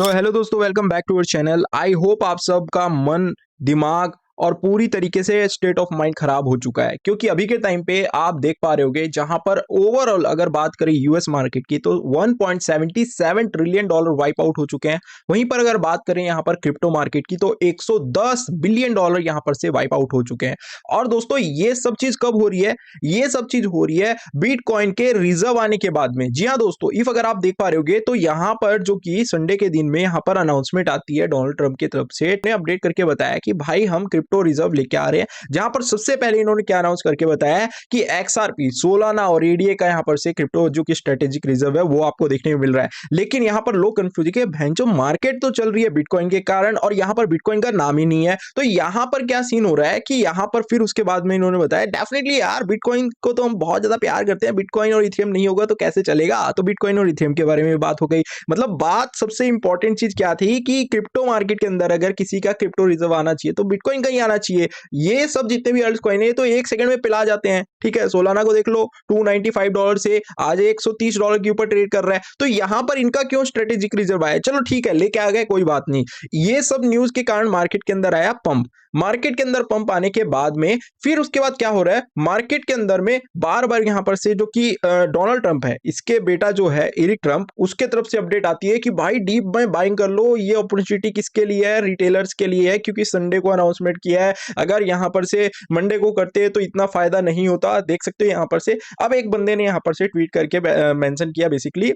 तो हेलो दोस्तों, welcome back to our channel. I hope आप सबका मन, दिमाग और पूरी तरीके से स्टेट ऑफ माइंड खराब हो चुका है, क्योंकि अभी के टाइम पे आप देख पा रहे होगे जहां पर ओवरऑल अगर बात करें यूएस मार्केट की तो 1.77 ट्रिलियन डॉलर वाइप आउट हो चुके हैं। वहीं पर अगर बात करें यहां पर क्रिप्टो मार्केट की तो 110 बिलियन डॉलर यहां पर से वाइप आउट हो चुके हैं। और दोस्तों ये सब चीज कब हो रही है? ये सब चीज हो रही है बिटकॉइन के रिजर्व आने के बाद में। जी हाँ दोस्तों, इफ अगर आप देख पा रहे होगे तो यहाँ पर जो कि संडे के दिन में यहाँ पर अनाउंसमेंट आती है डोनाल्ड ट्रंप की तरफ से, ने अपडेट करके बताया कि भाई हम क्रिप्टो रिजर्व लेके आ रहे हैं। जहां पर सबसे पहले इन्होंने क्या अनाउंस करके बताया कि एक्सआरपी, सोलाना और एडीए का यहाँ पर से क्रिप्टो जो कि स्ट्रेटेजिक रिजर्व है वो आपको देखने में मिल रहा है। लेकिन यहाँ पर लोग कंफ्यूज है कि भैंचो मार्केट तो चल रही है बिटकॉइन के कारण और यहाँ पर बिटकॉइन का नाम ही नहीं है। तो यहाँ पर क्या सीन हो रहा है कि यहाँ पर फिर उसके बाद में इन्होंने बताया डेफिनेटली यार बिटकॉइन को तो हम बहुत ज्यादा प्यार करते हैं, बिटकॉइन और इथेरियम नहीं होगा तो कैसे चलेगा। तो बिटकॉइन और इथेरियम के बारे में बात हो गई। मतलब बात सबसे इंपॉर्टेंट चीज क्या थी कि क्रिप्टो मार्केट के अंदर अगर किसी का क्रिप्टो रिजर्व आना चाहिए तो बिटकॉइन का ही आना चाहिए। ये सब जितने भी अल्ट कॉइन है तो एक सेकंड में पिला जाते हैं। ठीक है, सोलाना को देख लो, $295 से आज $130 के ऊपर ट्रेड कर रहा है। तो यहां पर इनका क्यों स्ट्रेटेजिक रिजर्व आया? चलो ठीक है, लेके आ गए, कोई बात नहीं। ये सब न्यूज के कारण मार्केट के अंदर आया पंप। मार्केट के अंदर पंप आने के बाद में फिर उसके बाद क्या हो रहा है, मार्केट के अंदर में बार बार यहां पर से जो कि डोनाल्ड ट्रंप है, इसके बेटा जो है एरिक ट्रंप, उसके तरफ से अपडेट आती है कि भाई डीप में बाइंग कर लो। ये अपॉर्चुनिटी किसके लिए है? रिटेलर्स के लिए है, क्योंकि संडे को अनाउंसमेंट किया है। अगर यहां पर से मंडे को करते तो इतना फायदा नहीं होता। देख सकते हो यहां पर से अब एक बंदे ने यहां पर से ट्वीट करके मेंशन किया basically,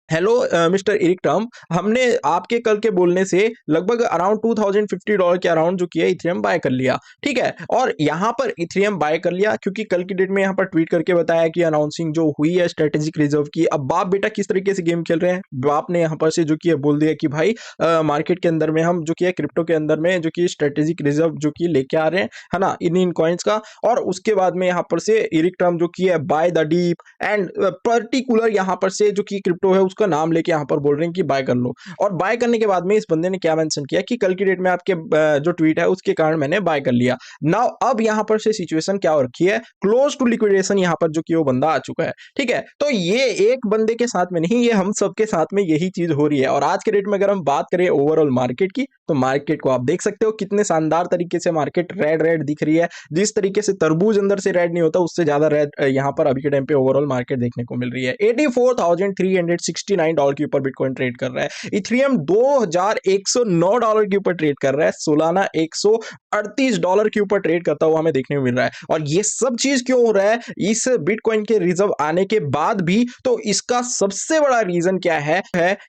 hello mister Eric Trump, हमने आपके कल के बोलने से लगभग अराउंड $2050 के अराउंड जो किया इथेरियम बाय कर लिया। ठीक है, और यहाँ पर इथेरियम बाय कर लिया क्योंकि कल की डेट में यहाँ पर ट्वीट करके बताया कि अनाउंसिंग जो हुई है स्ट्रेटेजिक रिजर्व की। अब बाप बेटा किस तरीके से गेम खेल रहे हैं। बाप ने यहाँ पर से जो कि बोल दिया कि भाई मार्केट के अंदर में हम जो कि क्रिप्टो के अंदर में जो कि स्ट्रेटेजिक रिजर्व जो कि लेके आ रहे हैं, है ना, इन कॉइन्स का। और उसके बाद में यहाँ पर से एरिक ट्रम्प जो कि है by the deep and particular यहाँ पर से जो कि क्रिप्टो है उसका नाम लेके यहां पर बोल रहे हैं कि बाय कर लो। और बाय करने के बाद में इस बंदे ने क्या मेंशन किया कि कल की डेट में आपके जो ट्वीट है उसके कारण मैंने बाय कर लिया। नाउ अब यहां पर से सिचुएशन क्या हो रखी है, क्लोज टू लिक्विडेशन यहां पर जो कि वो बंदा आ चुका है। ठीक है, तो ये एक बंदे के साथ में नहीं, ये हम सबके साथ में यही चीज हो रही है। और आज के डेट में अगर हम बात करें ओवरऑल मार्केट की तो मार्केट को आप देख सकते हो कितने शानदार तरीके से मार्केट रेड रेड दिख रही है। जिस तरीके से तरबूज अंदर से रेड नहीं होता उससे ज्यादा रेड यहां पर अभी के टाइम पे ओवरऑल मार्केट देखने को मिल रही है। $84,369 के ऊपर बिटकॉइन ट्रेड कर रहा है। इथेरियम $2,109 के ऊपर ट्रेड कर रहा है। सोलाना $138 के ऊपर ट्रेड करता हुआ हमें देखने को मिल रहा है। और ये सब चीज क्यों हो रहा है इस बिटकॉइन के रिजर्व आने के बाद भी? तो इसका सबसे बड़ा रीजन क्या है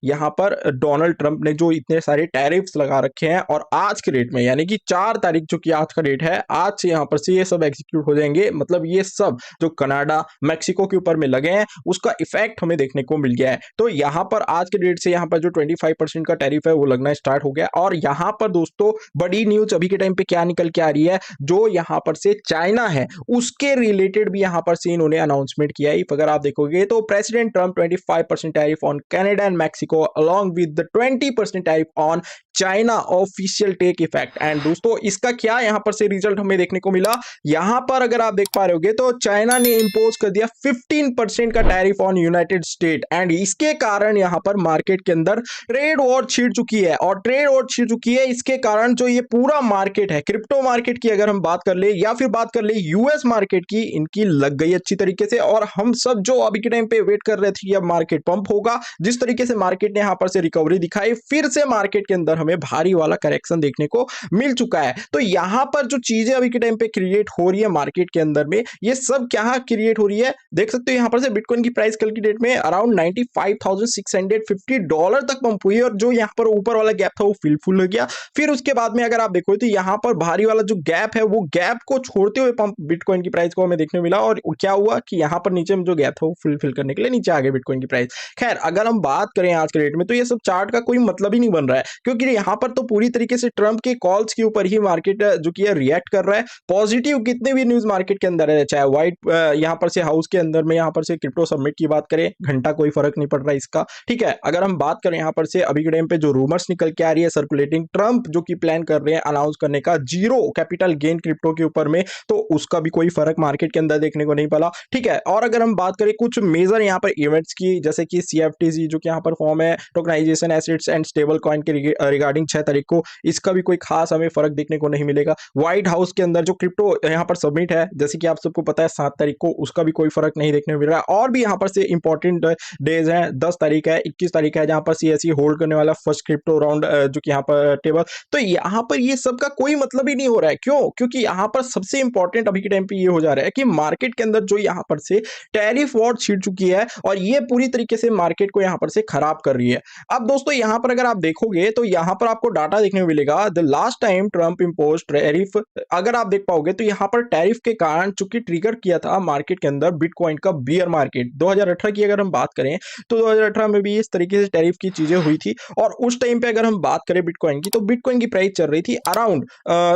यहां पर डोनाल्ड ट्रंप ने जो इतने सारे टैरिफ्स लगा रखे हैं। और आज के डेट में यानी कि 4 तारीख जो कि आज का डेट है, आज से यहां पर से ये सब एग्जीक्यूट हो जाएंगे। मतलब ये सब जो कनाडा, मैक्सिको के ऊपर में लगे हैं उसका इफेक्ट हमें देखने को मिल गया है। तो यहां पर आज के डेट से यहां पर जो 25% का टैरिफ है वो लगना स्टार्ट हो गया। और यहां पर दोस्तों बड़ी न्यूज अभी के टाइम पे क्या निकल के आ रही है, जो यहां पर से चाइना है उसके रिलेटेड भी यहां पर से इन्होंने अनाउंसमेंट किया है। अगर आप देखोगे तो president Trump 25% tariff on Canada and Mexico along with the 20% tariff on China official take effect. And दोस्तों इसका क्या यहां पर से रिजल्ट हमें देखने को मिला, यहां पर अगर आप देख पा रहे होगे तो चाइना ने इंपोज कर दिया 15% का tariff on United state. And इसके कारण यहां पर मार्केट के अंदर ट्रेड वॉर छिड़ चुकी है। और ट्रेड वॉर छिड़ चुकी है इसके कारण जो ये पूरा मार्केट है, क्रिप्टो मार्केट की अगर हम बात कर ले या फिर बात कर ले यूएस मार्केट की, इनकी लग गई अच्छी तरीके से। और हम सब जो अभी के टाइम पे वेट कर रहे थे कि अब मार्केट पंप होगा, जिस तरीके से मार्केट ने यहां पर से रिकवरी दिखाई, फिर से मार्केट के अंदर हमें भारी वाला करेक्शन देखने को मिल चुका है। तो यहां पर जो चीजें अभी के टाइम पे क्रिएट हो रही है मार्केट के अंदर में, ये सब क्या क्रिएट हो रही है देख सकते हो। यहां पर से बिटकॉइन की प्राइस कल की डेट में अराउंड $95,650 तक पंप हुई और जो यहां पर ऊपर वाला गैप था वो फुल हो गया। फिर उसके बाद में अगर आप देखो तो यहां पर भारी वाला जो गैप है वो गैप को छोड़ते हुए पंप बिटकॉइन की प्राइस को हमें देखने मिला। और क्या हुआ कि यहां पर नीचे में जो गैप था वो फिल करने के लिए नीचे आ गए बिटकॉइन की प्राइस। खैर अगर हम बात करें आज के रेट में तो ये सब चार्ट का कोई मतलब ही नहीं बन रहा है, क्योंकि यहाँ पर तो पूरी तरीके से ट्रंप के कॉल्स के ऊपर ही मार्केट जो कि है रिएक्ट कर रहा है। पॉजिटिव कितने भी न्यूज मार्केट के अंदर है, चाहे व्हाइट यहाँ पर से हाउस के अंदर में यहाँ पर से क्रिप्टो सबमिट की बात करें, घंटा कोई फर्क नहीं पड़ रहा इसका, ठीक है। अगर हम बात करें यहाँ पर से अभी के टाइम पे जो रूमर्स निकल के आ रही है सर्कुलेटिंग, ट्रंप जो कि प्लान कर रहे हैं अनाउंस करने का जीरो कैपिटल गेन क्रिप्टो के ऊपर में, तो उसका भी कोई फर्क मार्केट के अंदर देखने को नहीं पड़ा, ठीक है। और अगर हम बात करें कुछ मेजर यहाँ पर इवेंट्स की, जैसे कि CFTC जो कि यहाँ पर फॉर्म है tokenization assets and stable coin के रिगार्डिंग 6 तारीख को, इसका भी कोई खास हमें फर्क देखने को नहीं मिलेगा। व्हाइट हाउस के अंदर जो क्रिप्टो यहाँ पर सबमिट है, जैसे कि आप सबको पता है 7 तारीख को, उसका भी कोई फर्क नहीं देखने को मिल रहा है। और भी यहाँ पर से इंपॉर्टेंट डेज हैं, 10 तारीख है, 21 तारीख है, जहां पर CSE होल्ड करने वाला फर्स्ट क्रिप्टो राउंड जो कि यहाँ पर टेबल, तो यहाँ पर ये सब का कोई मतलब ही नहीं हो रहा है। क्यों? क्योंकि यहाँ पर सबसे इंपॉर्टेंट अभी के टाइम पे ये हो जा रहा है कि मार्केट के अंदर जो यहाँ पर से टैरिफ वॉर छिड़ चुकी है और ये पूरी तरीके से मार्केट को यहाँ पर से खराब कर रही है। अब दोस्तों यहाँ पर अगर आप देखोगे तो यहाँ पर आपको डाटा देखने को मिलेगा, the last time Trump impose tariff, अगर आप देख पाओगे तो यहाँ पर टैरिफ के कारण चूंकि ट्रिगर किया था मार्केट के अंदर बिटकॉइन का बियर मार्केट। 2018 की अगर हम बात करें तो 2018 में भी इस तरीके से टैरिफ की चीजें हुई थी, और उस टाइम पे अगर हम बात करें बिटकॉइन की, तो बिटकॉइन की प्राइस चल रही थी अराउंड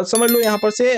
समझ लो यहाँ पर से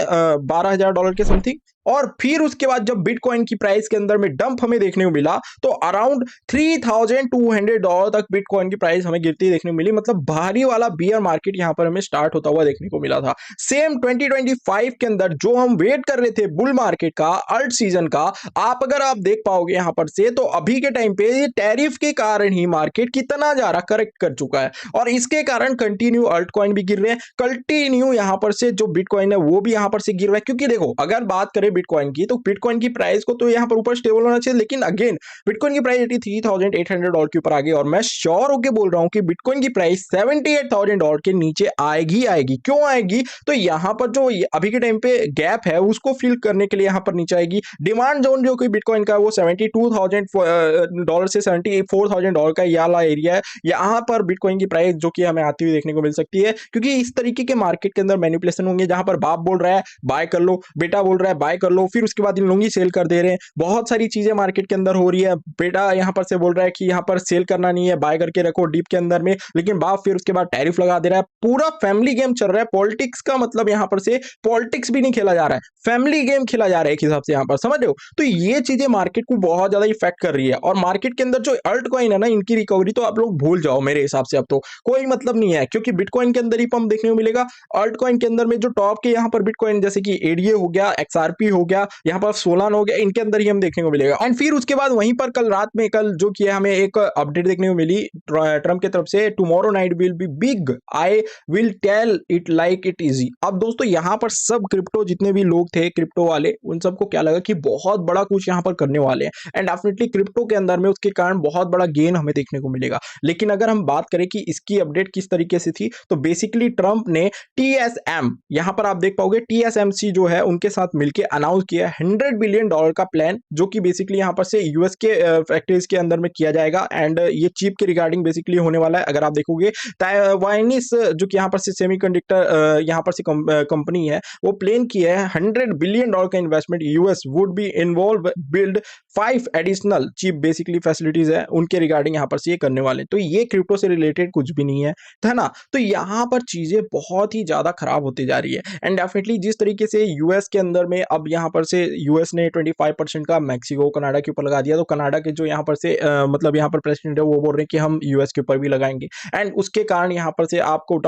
$12,000 के समथिंग। और फिर उसके बाद जब बिटकॉइन की प्राइस के अंदर में डंप हमें देखने को मिला तो अराउंड $3,200 तक बिटकॉइन की प्राइस हमें गिरती देखने को मिली, मतलब भारी वाला बियर मार्केट यहां पर हमें स्टार्ट होता हुआ देखने को मिला था। सेम 2025 के अंदर जो हम वेट कर रहे थे बुल मार्केट का, अल्ट सीजन का, अगर आप देख पाओगे यहां पर से, तो अभी के टाइम पे ये टैरिफ के कारण ही मार्केट कितना ज्यादा करेक्ट कर चुका है, और इसके कारण कंटिन्यू अल्ट कॉइन भी गिर रहे हैं, कंटिन्यू यहां पर से जो बिटकॉइन है वो भी यहां पर से गिर रहा है। क्योंकि देखो अगर बात करें बिटकॉइन की, तो बिटकॉइन की प्राइस को तो यहां पर ऊपर स्टेबल होना चाहिए, लेकिन अगेन बिटकॉइन की प्राइस $83,800 के ऊपर आ गई, और मैं श्योर होकर बोल रहा हूं कि बिटकॉइन की प्राइस $78,000 के नीचे आएगी आएगी। क्यों आएगी? तो यहां पर जो अभी के टाइम पे गैप है उसको फिल करने के लिए यहां पर नीचे आएगी। डिमांड जोन जो कि बिटकॉइन का वो $72,000 से $74,000 का ये वाला एरिया है, यहां पर बिटकॉइन की प्राइस जो कि हमें आती हुई देखने को मिल सकती है। क्योंकि इस तरीके के मार्केट के अंदर मैनिपुलेशन होंगे, जहां पर बाप बोल रहा है बाय कर लो, बेटा बोल रहा है बाय कर लो, फिर उसके बाद इन लोग ही सेल कर दे रहे हैं। बहुत सारी चीजें मार्केट के अंदर हो रही है, बेटा यहां पर से बोल रहा है कि यहां पर सेल करना नहीं है, बाय करके रखो डीप के अंदर में, लेकिन बाप फिर उसके बाद टैरिफ लगा दे रहा है। पूरा फैमिली गेम चल रहा है पॉलिटिक्स का, मतलब यहां पर से पॉलिटिक्स भी नहीं खेला जा रहा है, फैमिली गेम खेला जा रहा है एक हिसाब से यहां पर, समझ रहे हो? तो ये चीजें मार्केट को बहुत ज्यादा इफेक्ट कर रही है, और मार्केट के अंदर जो अल्ट कॉइन है ना, इनकी रिकवरी तो आप लोग भूल जाओ मेरे हिसाब से, अब तो कोई मतलब नहीं है, क्योंकि बिटकॉइन के अंदर ही पंप देखने को मिलेगा। अल्ट कॉइन के अंदर में जो टॉप के यहाँ पर बिटकॉइन जैसे कि एडीए हो गया, XRP हो गया, यहाँ पर सोलाना हो गया, इनके अंदर ही हम देखने को मिलेगा। एंड फिर उसके बाद वहीं पर कल रात में जो किया हमें एक अपडेट देखने को मिली ट्रंप की तरफ से, tomorrow night will be big, I will tell it like it easy. अब दोस्तों यहाँ पर सब क्रिप्टो जितने भी लोग थे क्रिप्टो वाले, उन सबको क्या लगा कि बहुत बड़ा कुछ यहाँ पर करने वाले हैं, एंड डेफिनेटली क्रिप्टो के अंदर में उसके कारण बहुत बड़ा गेन हमें देखने को मिलेगा। लेकिन अगर हम बात करें कि इसकी अपडेट किस तरीके से थी, तो बेसिकली ट्रंप ने TSM, यहां पर आप देख पाओगे TSMC जो है उनके साथ मिलकर अनाउंस किया $100 बिलियन का प्लान, जो कि बेसिकली यहां पर से यूएस के फैक्ट्रीज के अंदर में किया जाएगा, एंड ये चिप के रिगार्डिंग बेसिकली होने वाला है। अगर आप देखोगे ताइवानिस जो कि यहां पर से सेमीकंडक्टर यहां पर से कंपनी है, वो प्लान किया है $100 बिलियन का investment US would be involve build 5 additional chip basically facilities है उनके रिगार्डिंग यहां पर से ये करने वाले। तो ये क्रिप्टो से रिलेटेड कुछ भी नहीं है ना? तो यहां पर चीजें बहुत ही ज्यादा खराब होती जा रही है, एंड डेफिनेटली जिस तरीके से यूएस के अंदर में अब यहां पर से यूएस ने 25% का मैक्सिको कनाडा के ऊपर लगा दिया, तो कनाडा के जो यहां पर से मतलब यहां पर प्रेसिडेंट है वो बोल रहे हैं कि हम यूएस के ऊपर भी लगाएंगे, एंड उसके कारण यहां पर से आपको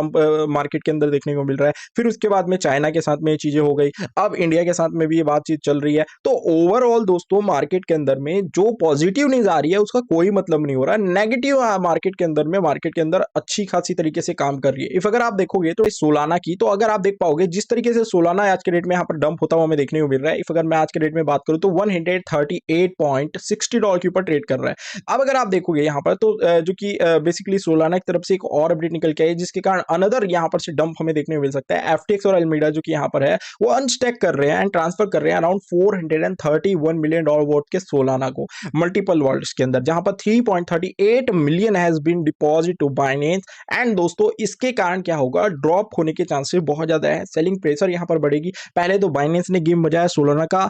मार्केट के अंदर देखने को मिल रहा है। फिर उसके बाद में चाइना के साथ में ये चीजें हो गई, अब इंडिया के साथ में भी ये बातचीत चल रही है। तो ओवरऑल दोस्तों मार्केट के अंदर में जो पॉजिटिव न्यूज आ रही है उसका कोई मतलब नहीं हो रहा, नेगेटिव मार्केट के अंदर में मार्केट के अंदर अच्छी खासी तरीके से काम कर रही है। इफ अगर आप देखोगे तो सोलाना की, तो अगर आप देख पाओगे जिस तरीके से सोलाना आज के डेट में यहाँ पर डंप होता हुआ हमें देखने को मिल रहा है, इफ अगर मैं आज के डेट में बात करूं तो $138.60 के ऊपर ट्रेड कर रहा है। अब अगर आप देखोगे यहाँ पर तो जो कि बेसिकली सोलाना की तरफ से एक और अपडेट निकल के आई, जिसके कारण अनदर यहाँ पर से डंप हमें देखने को मिल सकता है। FTX और अल्मीडा जो कि यहाँ पर है वो अनस्टैक कर रहे हैं एंड ट्रांसफर कर रहे हैं अराउंड $431 मिलियन वर्थ के सोलाना को मल्टीपल वॉलेट्स के अंदर, जहां पर 3.38 million has been deposit to Binance. And दोस्तों इसके कारण क्या होगा, ड्रॉप होने के चांसेस बहुत ज्यादा है, सेलिंग प्रेशर यहां पर बढ़ेगी। पहले तो बाइनेंस ने गेम जाए सोलाना का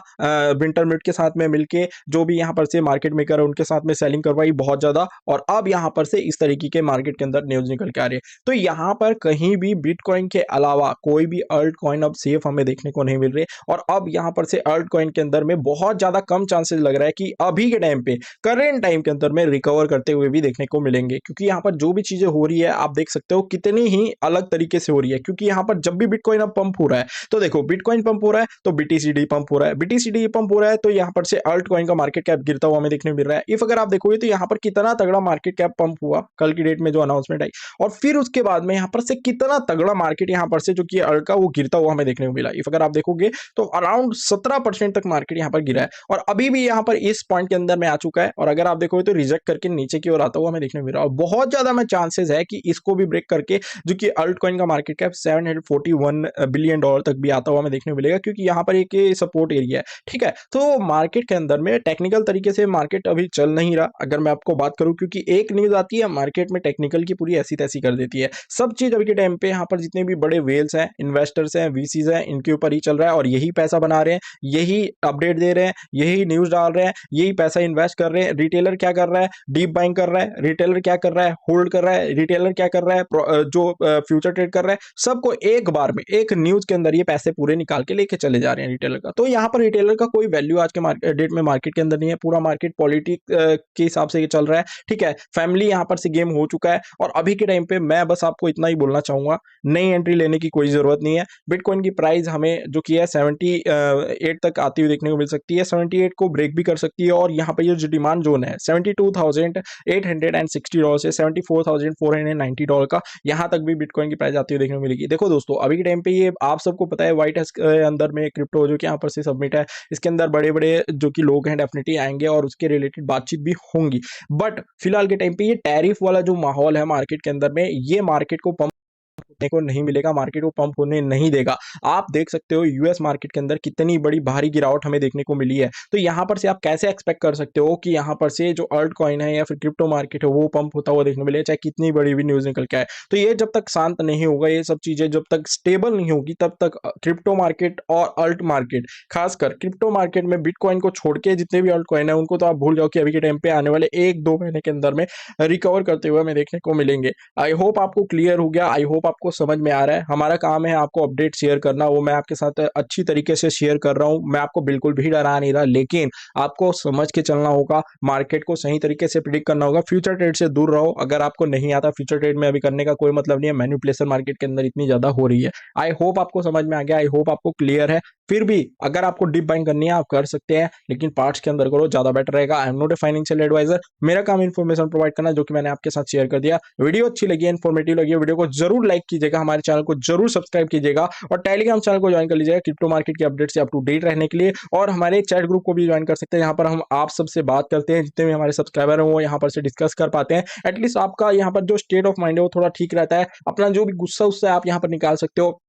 विंटरमिट के साथ में मिलके जो भी यहाँ पर से मार्केट मेकर है उनके साथ में सेलिंग करवाई बहुत ज्यादा, और अब यहाँ पर से इस तरीके के मार्केट के अंदर न्यूज निकल के आ रही है। तो यहाँ पर कहीं भी बिटकॉइन के अलावा कोई भी अल्ट कॉइन अब सेफ हमें देखने को नहीं मिल रही, और अब यहाँ पर से अल्ट कॉइन के अंदर में बहुत ज्यादा कम चांसेस लग रहा है कि अभी के टाइम पे करेंट टाइम के अंदर में रिकवर करते हुए भी देखने को मिलेंगे, क्योंकि यहाँ पर जो भी चीजें हो रही है आप देख सकते हो कितनी ही अलग तरीके से हो रही है। क्योंकि यहाँ पर जब भी बिटकॉइन अब पंप हो रहा है तो देखो बिटकॉइन पंप हो रहा है तो बीटीसीडी पंप हो रहा है, बीटीसीडी पंप हो रहा है तो यहाँ पर से अल्ट कॉइन का मार्केट कैप गिरता हुआ हमें देखने मिल रहा है। इफ अगर आप देखोगे तो यहाँ पर कितना तगड़ा मार्केट कैप पंप हुआ कल की डेट में जो अनाउंसमेंट आई, और फिर उसके बाद में यहाँ पर से कितना तगड़ा मार्केट यहाँ पर से जो कि अल्ट का वो गिरता हुआ हमें देखने को मिला। इफ अगर आप देखोगे तो अराउंड 17% तक मार्केट यहाँ पर गिरा है, और अभी भी यहाँ पर इस पॉइंट के अंदर में आ चुका है, और अगर आप देखोगे तो रिजेक्ट करके नीचे की ओर आता हुआ हमें देखने को मिल रहा है। और बहुत ज्यादा में चांसेस है कि इसको भी ब्रेक करके जो कि अल्ट कॉइन का मार्केट कैप 741 बिलियन डॉलर तक भी आता हुआ हमें देखने को मिलेगा, क्योंकि यहाँ पर एक सपोर्ट एरिया है। ठीक है, तो मार्केट के अंदर में टेक्निकल तरीके से मार्केट अभी चल नहीं रहा अगर मैं आपको बात करूं, क्योंकि एक न्यूज आती है मार्केट में टेक्निकल की पूरी ऐसी तैसी कर देती है। सब चीज अभी के टाइम पे यहाँ पर जितने भी बड़े वेल्स हैं, इन्वेस्टर्स हैं, वीसीज हैं, इनके ऊपर ही चल रहा है, और यही पैसा बना रहे हैं, यही अपडेट दे रहे हैं, यही न्यूज डाल रहे हैं, यही पैसा इन्वेस्ट कर रहे हैं। रिटेलर क्या कर रहा है? डीप बाइंग कर रहा है। रिटेलर क्या कर रहा है? होल्ड कर रहा है। रिटेलर क्या कर रहा है? जो फ्यूचर ट्रेड कर रहा है, सबको एक बार में एक न्यूज के अंदर ये पैसे पूरे निकाल के लेके चले जा रहे हैं रिटेलर का। तो यहाँ पर रिटेलर का कोई वैल्यू आज के डेट में मार्केट के अंदर नहीं है। पूरा मार्केट पॉलिटिक के हिसाब से ये चल रहा है। ठीक है, फैमिली यहाँ पर से गेम हो चुका है, और अभी के टाइम पे मैं बस आपको इतना ही बोलना चाहूंगा, नई एंट्री लेने की कोई जरूरत नहीं है। बिटकॉइन की प्राइस हमें जो कि है 78 तक आती हुई देखने को मिल सकती है, 78 को ब्रेक भी कर सकती है, और यहाँ पे ये जो डिमांड जोन है $72,860 से $74,490 का, यहाँ तक भी बिटकॉइन की प्राइस आती हुई देखने को मिलेगी। देखो दोस्तों, अभी के टाइम पे ये आप सबको पता है व्हाइट हाउस के अंदर में क्रिप्टो जो कि यहाँ पर से सबमिट है, इसके अंदर बड़े बड़े जो कि लोग हैं डेफिनेटली आएंगे और उसके रिलेटेड बातचीत भी होंगी। बट फिलहाल के टाइम पे ये टैरिफ वाला जो माहौल है मार्केट के अंदर में, ये मार्केट को पंप होने को नहीं मिलेगा, मार्केट को पंप होने नहीं देगा। आप देख सकते हो यूएस मार्केट के अंदर कितनी बड़ी भारी गिरावट हमें देखने को मिली है। तो यहाँ पर से आप कैसे एक्सपेक्ट कर सकते हो कि यहाँ पर से जो अल्ट कॉइन है या फिर क्रिप्टो मार्केट है वो पंप होता हुआ देखने को मिले, चाहे कितनी बड़ी भी न्यूज निकल के आए। तो ये जब तक शांत नहीं होगा, ये सब चीजें जब तक स्टेबल नहीं होगी, तब तक क्रिप्टो मार्केट और अल्ट मार्केट, खासकर क्रिप्टो मार्केट में बिटकॉइन को छोड़ के जितने भी अल्ट कॉइन है उनको तो आप भूल जाओ कि अभी के टाइम पे आने वाले 1-2 महीने के अंदर में रिकवर करते हुए हमें देखने को मिलेंगे। आई होप आपको क्लियर हो गया, आई होप आपको समझ में आ रहा है। हमारा काम है आपको अपडेट शेयर करना, वो मैं आपके साथ अच्छी तरीके से शेयर कर रहा हूं। मैं आपको बिल्कुल भी डरा नहीं रहा, लेकिन आपको समझ के चलना होगा, मार्केट को सही तरीके से प्रिडिक्ट करना होगा। फ्यूचर ट्रेड से दूर रहो। अगर आपको नहीं आता फ्यूचर ट्रेड में अभी करने का कोई मतलब नहीं है, मैनिपुलेशन मार्केट के अंदर इतनी ज्यादा हो रही है। आई होप आपको समझ में आ गया, आई होप आपको क्लियर है। फिर भी अगर आपको डीप बाइंग करनी है आप कर सकते हैं, लेकिन पार्ट्स के अंदर करो, ज्यादा बेटर रहेगा। I am not a financial advisor, मेरा काम इन्फॉर्मेशन प्रोवाइड करना, जो कि मैंने आपके साथ शेयर कर दिया। वीडियो अच्छी लगी है, इन्फॉर्मेटिव लगी है, वीडियो को जरूर लाइक कीजिएगा, हमारे चैनल को जरूर सब्सक्राइब कीजिएगा, और टेलीग्राम चैनल को ज्वाइन कर लीजिएगा क्रिप्टो मार्केट के अपडेट से अप टू डेट रहने के लिए। और हमारे चैट ग्रुप को भी ज्वाइन कर सकते हैं, यहाँ पर हम आप सबसे बात करते हैं, जितने भी हमारे सब्सक्राइबर हैं वो यहाँ पर से डिस्कस कर पाते हैं। एटलीस्ट आपका यहाँ पर जो स्टेट ऑफ माइंड है वो थोड़ा ठीक रहता है, अपना जो भी गुस्सा उससे आप यहाँ पर निकाल सकते हो।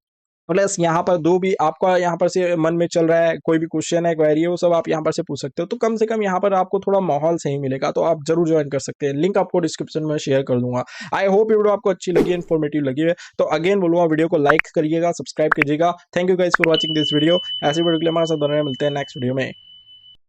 प्लस यहाँ पर दो भी आपका यहाँ पर से मन में चल रहा है, कोई भी क्वेश्चन है, क्वेरी है, वो सब आप यहाँ पर से पूछ सकते हो। तो कम से कम यहाँ पर आपको थोड़ा माहौल सही मिलेगा, तो आप जरूर ज्वाइन कर सकते हैं। लिंक आपको डिस्क्रिप्शन में शेयर कर दूंगा। आई होप ये वीडियो आपको अच्छी लगी, इन्फॉर्मेटिव लगी है। तो अगेन बोलूंगा, वीडियो को लाइक करिएगा, सब्सक्राइब कीजिएगा। Thank you guys for watching this video. ऐसे वीडियो के लिए हमारे साथ बने मिलते हैं नेक्स्ट वीडियो में।